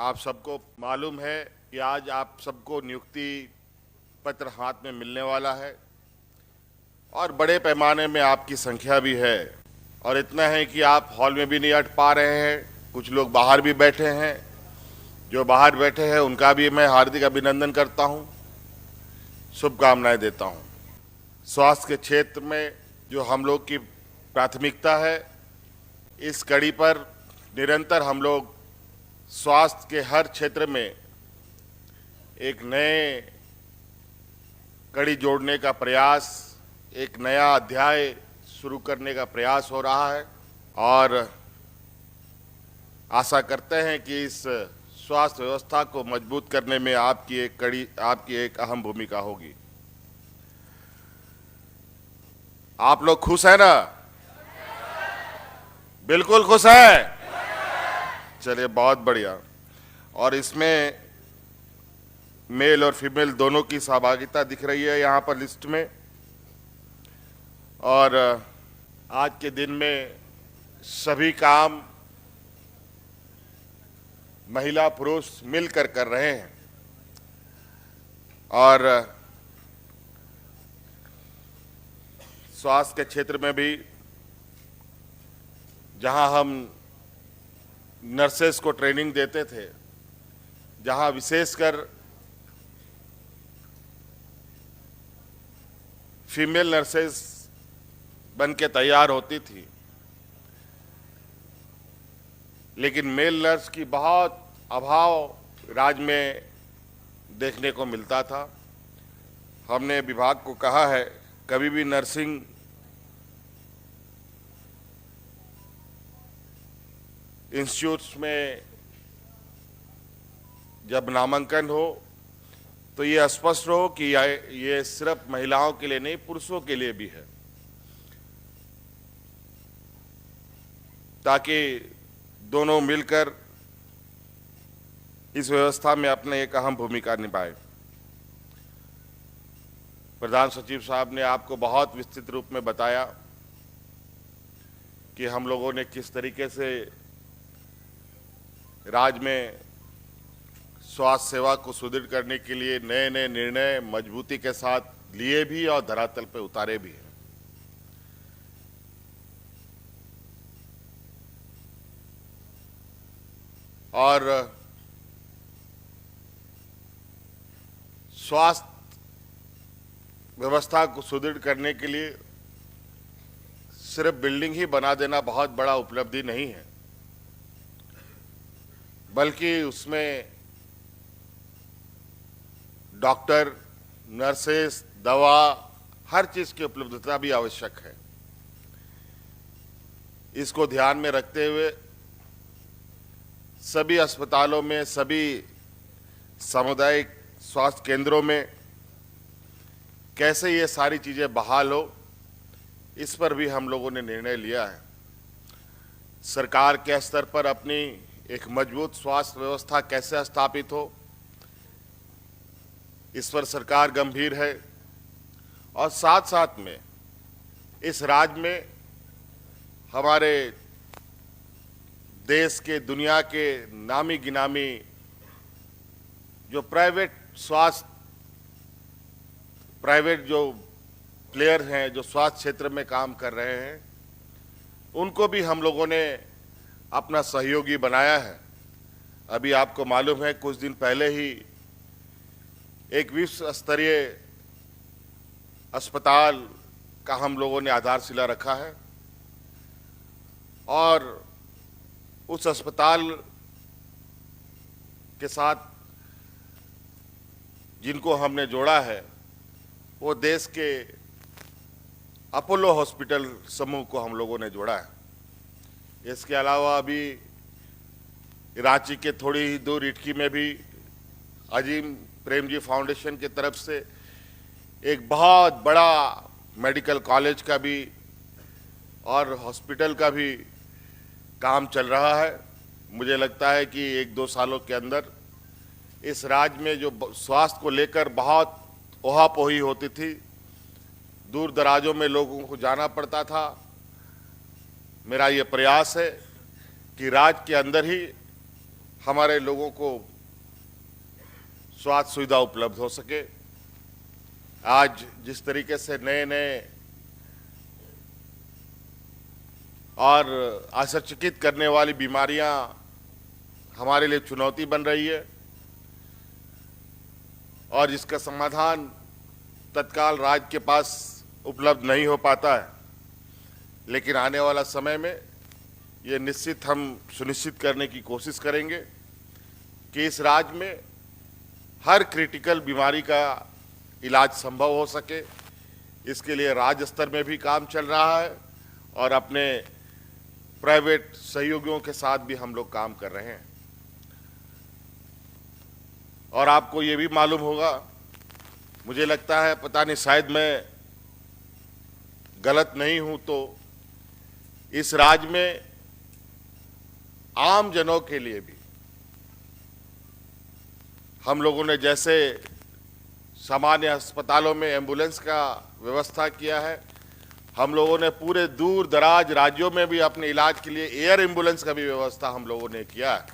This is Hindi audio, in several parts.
आप सबको मालूम है कि आज आप सबको नियुक्ति पत्र हाथ में मिलने वाला है और बड़े पैमाने में आपकी संख्या भी है। और इतना है कि आप हॉल में भी नहीं अट पा रहे हैं, कुछ लोग बाहर भी बैठे हैं। जो बाहर बैठे हैं उनका भी मैं हार्दिक अभिनंदन करता हूं, शुभकामनाएं देता हूं। स्वास्थ्य के क्षेत्र में जो हम लोग की प्राथमिकता है, इस कड़ी पर निरंतर हम लोग स्वास्थ्य के हर क्षेत्र में एक नए कड़ी जोड़ने का प्रयास, एक नया अध्याय शुरू करने का प्रयास हो रहा है और आशा करते हैं कि इस स्वास्थ्य व्यवस्था को मजबूत करने में आपकी एक अहम भूमिका होगी। आप लोग खुश हैं ना? बिल्कुल खुश हैं। चलिए, बहुत बढ़िया। और इसमें मेल और फीमेल दोनों की सहभागिता दिख रही है यहाँ पर लिस्ट में। और आज के दिन में सभी काम महिला पुरुष मिलकर कर रहे हैं और स्वास्थ्य के क्षेत्र में भी जहां हम नर्सेस को ट्रेनिंग देते थे, जहां विशेषकर फीमेल नर्सेस बन के तैयार होती थी, लेकिन मेल नर्स की बहुत अभाव राज्य में देखने को मिलता था। हमने विभाग को कहा है, कभी भी नर्सिंग इंस्टीट्यूट्स में जब नामांकन हो तो ये स्पष्ट हो कि ये सिर्फ महिलाओं के लिए नहीं, पुरुषों के लिए भी है, ताकि दोनों मिलकर इस व्यवस्था में अपने एक अहम भूमिका निभाएं। प्रधान सचिव साहब ने आपको बहुत विस्तृत रूप में बताया कि हम लोगों ने किस तरीके से राज्य में स्वास्थ्य सेवा को सुदृढ़ करने के लिए नए नए निर्णय मजबूती के साथ लिए भी और धरातल पर उतारे भी हैं। और स्वास्थ्य व्यवस्था को सुदृढ़ करने के लिए सिर्फ बिल्डिंग ही बना देना बहुत बड़ा उपलब्धि नहीं है, बल्कि उसमें डॉक्टर, नर्सेस, दवा, हर चीज की उपलब्धता भी आवश्यक है। इसको ध्यान में रखते हुए सभी अस्पतालों में, सभी सामुदायिक स्वास्थ्य केंद्रों में कैसे ये सारी चीजें बहाल हो, इस पर भी हम लोगों ने निर्णय लिया है। सरकार के स्तर पर अपनी एक मजबूत स्वास्थ्य व्यवस्था कैसे स्थापित हो, इस पर सरकार गंभीर है। और साथ साथ में इस राज्य में हमारे देश के, दुनिया के नामी गिनामी जो प्राइवेट जो प्लेयर हैं, जो स्वास्थ्य क्षेत्र में काम कर रहे हैं, उनको भी हम लोगों ने अपना सहयोगी बनाया है। अभी आपको मालूम है, कुछ दिन पहले ही एक विश्व स्तरीय अस्पताल का हम लोगों ने आधारशिला रखा है और उस अस्पताल के साथ जिनको हमने जोड़ा है, वो देश के अपोलो हॉस्पिटल समूह को हम लोगों ने जोड़ा है। इसके अलावा अभी रांची के थोड़ी ही दूर इटकी में भी अजीम प्रेमजी फाउंडेशन की तरफ से एक बहुत बड़ा मेडिकल कॉलेज का भी और हॉस्पिटल का भी काम चल रहा है। मुझे लगता है कि 1-2 सालों के अंदर इस राज्य में जो स्वास्थ्य को लेकर बहुत ओहापोही होती थी, दूर दराजों में लोगों को जाना पड़ता था, मेरा ये प्रयास है कि राज्य के अंदर ही हमारे लोगों को स्वास्थ्य सुविधा उपलब्ध हो सके। आज जिस तरीके से नए नए और आश्चर्यचकित करने वाली बीमारियां हमारे लिए चुनौती बन रही है और जिसका समाधान तत्काल राज्य के पास उपलब्ध नहीं हो पाता है, लेकिन आने वाला समय में ये निश्चित हम सुनिश्चित करने की कोशिश करेंगे कि इस राज्य में हर क्रिटिकल बीमारी का इलाज संभव हो सके। इसके लिए राज्य स्तर में भी काम चल रहा है और अपने प्राइवेट सहयोगियों के साथ भी हम लोग काम कर रहे हैं। और आपको ये भी मालूम होगा, मुझे लगता है, पता नहीं शायद मैं गलत नहीं हूं, तो इस राज्य में आम जनों के लिए भी हम लोगों ने जैसे सामान्य अस्पतालों में एम्बुलेंस का व्यवस्था किया है, हम लोगों ने पूरे दूर दराज राज्यों में भी अपने इलाज के लिए एयर एम्बुलेंस का भी व्यवस्था हम लोगों ने किया है।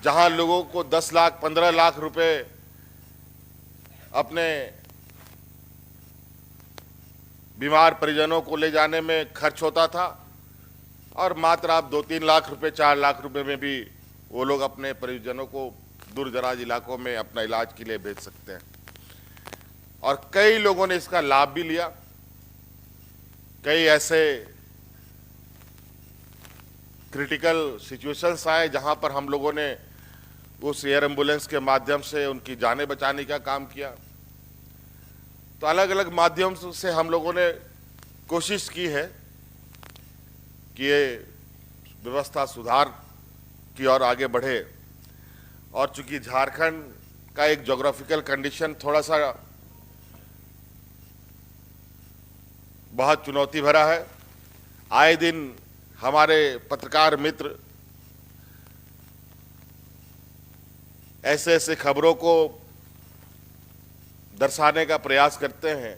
जहां लोगों को 10 लाख 15 लाख रुपए अपने बीमार परिजनों को ले जाने में खर्च होता था और मात्र आप 2-3 लाख रुपए 4 लाख रुपए में भी वो लोग अपने परिजनों को दूर दराज इलाकों में अपना इलाज के लिए भेज सकते हैं। और कई लोगों ने इसका लाभ भी लिया। कई ऐसे क्रिटिकल सिचुएशंस आए जहां पर हम लोगों ने उस एयर एम्बुलेंस के माध्यम से उनकी जानें बचाने का काम किया। तो अलग अलग माध्यम से हम लोगों ने कोशिश की है कि ये व्यवस्था सुधार की ओर आगे बढ़े। और चूंकि झारखंड का एक ज्योग्राफिकल कंडीशन थोड़ा सा बहुत चुनौती भरा है, आए दिन हमारे पत्रकार मित्र ऐसे ऐसे खबरों को दर्शाने का प्रयास करते हैं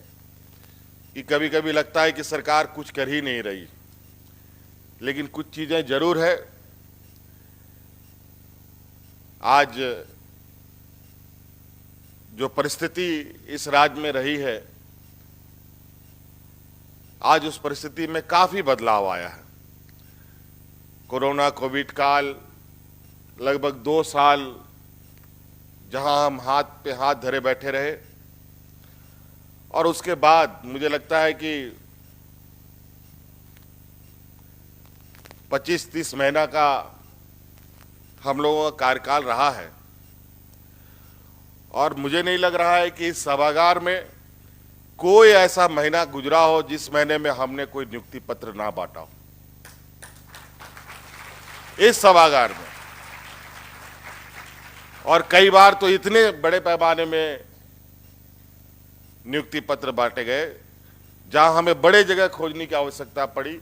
कि कभी कभी लगता है कि सरकार कुछ कर ही नहीं रही। लेकिन कुछ चीजें जरूर है। आज जो परिस्थिति इस राज्य में रही है, आज उस परिस्थिति में काफी बदलाव आया है। कोरोना कोविड काल लगभग 2 साल जहां हम हाथ पे हाथ धरे बैठे रहे, और उसके बाद मुझे लगता है कि 25-30 महीना का हम लोगों का कार्यकाल रहा है। और मुझे नहीं लग रहा है कि इस सभागार में कोई ऐसा महीना गुजरा हो जिस महीने में हमने कोई नियुक्ति पत्र ना बांटा हो। इस सभागार में और कई बार तो इतने बड़े पैमाने में नियुक्ति पत्र बांटे गए जहां हमें बड़े जगह खोजने की आवश्यकता पड़ी।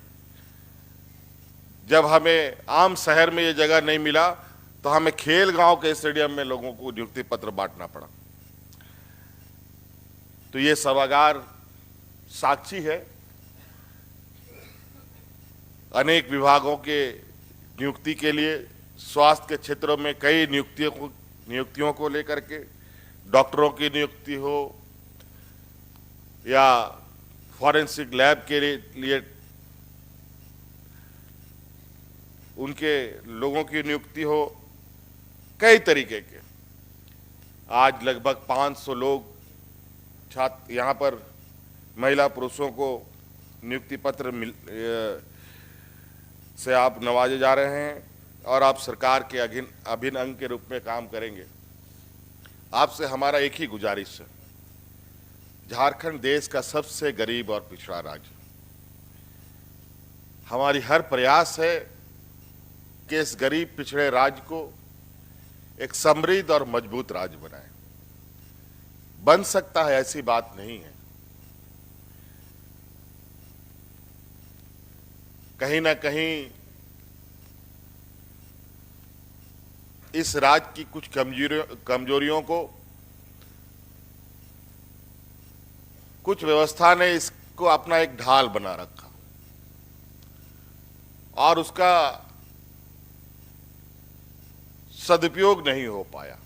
जब हमें आम शहर में ये जगह नहीं मिला तो हमें खेल गांव के स्टेडियम में लोगों को नियुक्ति पत्र बांटना पड़ा। तो ये सभागार साक्षी है। अनेक विभागों के नियुक्ति के लिए, स्वास्थ्य के क्षेत्रों में कई नियुक्तियों को लेकर के, डॉक्टरों की नियुक्ति हो या फॉरेंसिक लैब के लिए उनके लोगों की नियुक्ति हो, कई तरीके के। आज लगभग 500 लोग छात्र यहाँ पर महिला पुरुषों को नियुक्ति पत्र से आप नवाजे जा रहे हैं और आप सरकार के अभिन्न अंग के रूप में काम करेंगे। आपसे हमारा एक ही गुजारिश है, झारखंड देश का सबसे गरीब और पिछड़ा राज्य, हमारी हर प्रयास है कि इस गरीब पिछड़े राज्य को एक समृद्ध और मजबूत राज्य बनाए। बन सकता है, ऐसी बात नहीं है। कहीं ना कहीं इस राज्य की कुछ कमजोरियों को कुछ व्यवस्था ने इसको अपना एक ढाल बना रखा। और उसका सदुपयोग नहीं हो पाया।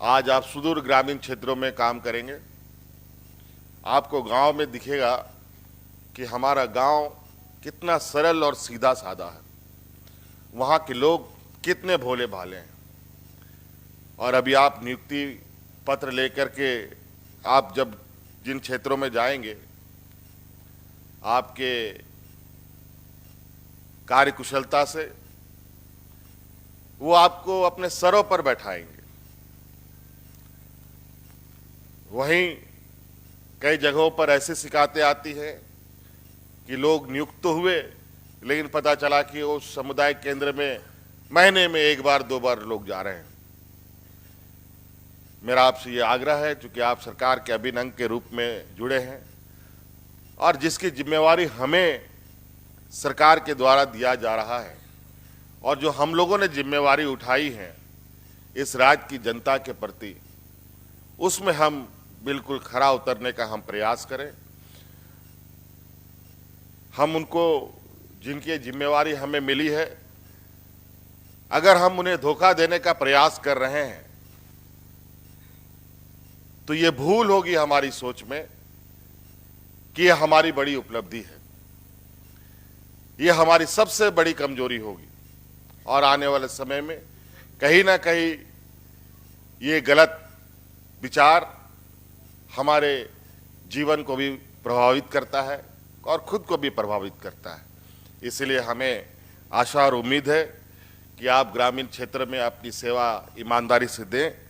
आज आप सुदूर ग्रामीण क्षेत्रों में काम करेंगे, आपको गांव में दिखेगा कि हमारा गांव कितना सरल और सीधा साधा है, वहां के लोग कितने भोले भाले हैं। और अभी आप नियुक्ति पत्र लेकर के आप जब जिन क्षेत्रों में जाएंगे, आपके कार्यकुशलता से वो आपको अपने सरों पर बैठाएंगे। वहीं कई जगहों पर ऐसी शिकायतें आती हैं कि लोग नियुक्त तो हुए, लेकिन पता चला कि उस समुदाय केंद्र में महीने में एक बार दो बार लोग जा रहे हैं। मेरा आपसे ये आग्रह है, चूंकि आप सरकार के अभिन्न अंग के रूप में जुड़े हैं और जिसकी जिम्मेवारी हमें सरकार के द्वारा दिया जा रहा है और जो हम लोगों ने जिम्मेवारी उठाई है इस राज्य की जनता के प्रति, उसमें हम बिल्कुल खरा उतरने का हम प्रयास करें। हम उनको, जिनकी जिम्मेवारी हमें मिली है, अगर हम उन्हें धोखा देने का प्रयास कर रहे हैं तो ये भूल होगी हमारी सोच में कि यह हमारी बड़ी उपलब्धि है, यह हमारी सबसे बड़ी कमजोरी होगी और आने वाले समय में कहीं ना कहीं ये गलत विचार हमारे जीवन को भी प्रभावित करता है और खुद को भी प्रभावित करता है। इसलिए हमें आशा और उम्मीद है कि आप ग्रामीण क्षेत्र में अपनी सेवा ईमानदारी से दें